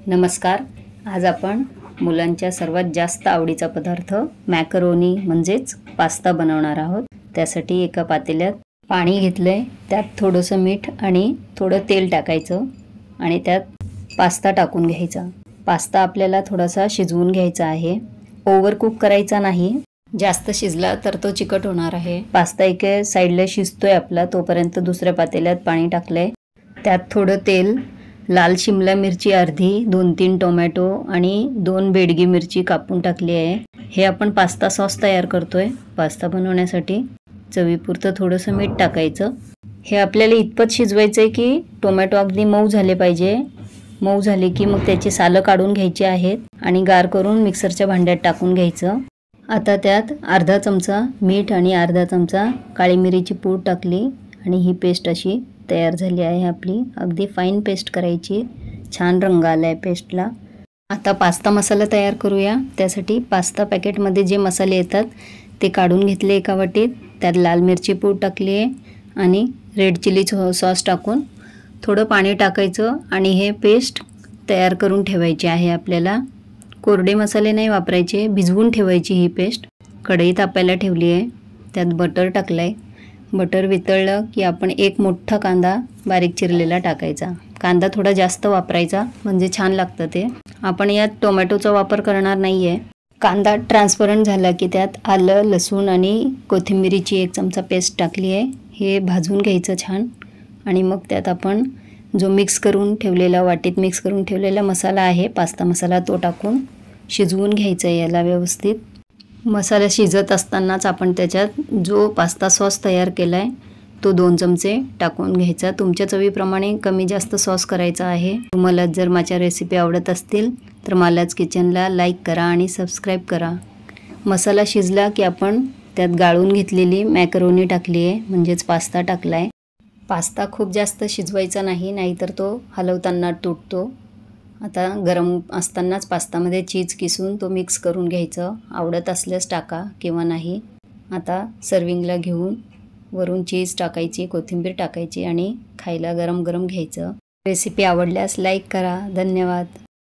नमस्कार. आज आपण मुलांच्या सर्वात जास्त आवडीचा पदार्थ मॅकरोनी म्हणजेच पास्ता बनवणार आहोत. त्यासाठी एका पातेल्यात पाणी घेतले, त्यात थोडंसं मीठ आणि थोडं तेल टाकायचं आणि त्यात पास्ता टाकून घ्यायचा. पास्ता आपल्याला थोडासा शिजवून घ्यायचा आहे, ओव्हर कुक करायचा नाही. जास्त शिजला तर तो चिकट होणार आहे. पास्ता एका साईडला शिजतोय आपला, तोपर्यंत दुसऱ्या पातेल्यात पाणी टाकले, त्यात थोडं तेल, लाल शिमला मिरची अर्धी, 2-3 टोमॅटो आणि 2 बेडगी मिरची कापून टाकली आहे. हे आपण पास्ता सॉस तयार करतोय. पास्ता बनवण्यासाठी चवीपुरतं थोडंसं मीठ टाकायचं. हे आपल्याला इतपत शिजवायचं आहे की टोमॅटो अगदी मऊ झाले पाहिजे. मऊ झाले की मग त्याची सालं काढून घ्यायची आहेत आणि गार करून मिक्सरच्या भांड्यात टाकून घ्यायचं. आता त्यात अर्धा चमचा मीठ आणि अर्धा चमचा काळी मिरीची पूड टाकली आणि ही पेस्ट अशी तयार झाली आहे आपली. अगदी फाईन पेस्ट करायची. छान रंग आला आहे पेस्टला. आता पास्ता मसाला तयार करूया. त्यासाठी पास्ता पॅकेटमध्ये जे मसाले येतात ते काढून घेतले एका वाटीत. त्यात लाल मिरची पूड टाकली आहे आणि रेड चिली सॉस टाकून थोडं पाणी टाकायचं आणि हे पेस्ट तयार करून ठेवायची आहे आपल्याला. कोरडे मसाले नाही वापरायचे, भिजवून ठेवायची ही पेस्ट. कढई तापायला ठेवली आहे, त्यात बटर टाकलं आहे. बटर वितळलं की आपण एक मोठा कांदा बारीक चिरलेला टाकायचा. कांदा थोडा जास्त वापरायचा म्हणजे छान लागतं ते. आपण यात टोमॅटोचा वापर करणार नाही आहे. कांदा ट्रान्सपरंट झाला की त्यात आलं, लसूण आणि कोथिंबिरीची 1 चमचा पेस्ट टाकली आहे. हे भाजून घ्यायचं छान आणि मग त्यात आपण जो मिक्स करून ठेवलेला, वाटीत मिक्स करून ठेवलेला मसाला आहे, पास्ता मसाला, तो टाकून शिजवून घ्यायचं आहे याला व्यवस्थित. मसाला शिजत असतानाच आपण त्याच्यात जो पास्ता सॉस तयार केला आहे तो 2 चमचे टाकून घ्यायचा. तुमच्या चवीप्रमाणे कमी जास्त सॉस करायचा आहे. तुम्हाला जर माझ्या रेसिपी आवडत असतील तर मालाच किचनला लाईक करा आणि सबस्क्राईब करा. मसाला शिजला की आपण त्यात गाळून घेतलेली मॅकरोनी टाकली आहे, म्हणजेच पास्ता टाकला आहे. पास्ता खूप जास्त शिजवायचा नाही, नाहीतर तो हलवताना तुटतो. आता गरम असतानाच पास्तामध्ये चीज किसून तो मिक्स करून घ्यायचं. आवडत असल्यास टाका किंवा नाही. आता सर्विंगला घेऊन वरून चीज टाकायची, कोथिंबीर टाकायची आणि खायला गरम गरम घ्यायचं. रेसिपी आवडल्यास लाईक करा. धन्यवाद.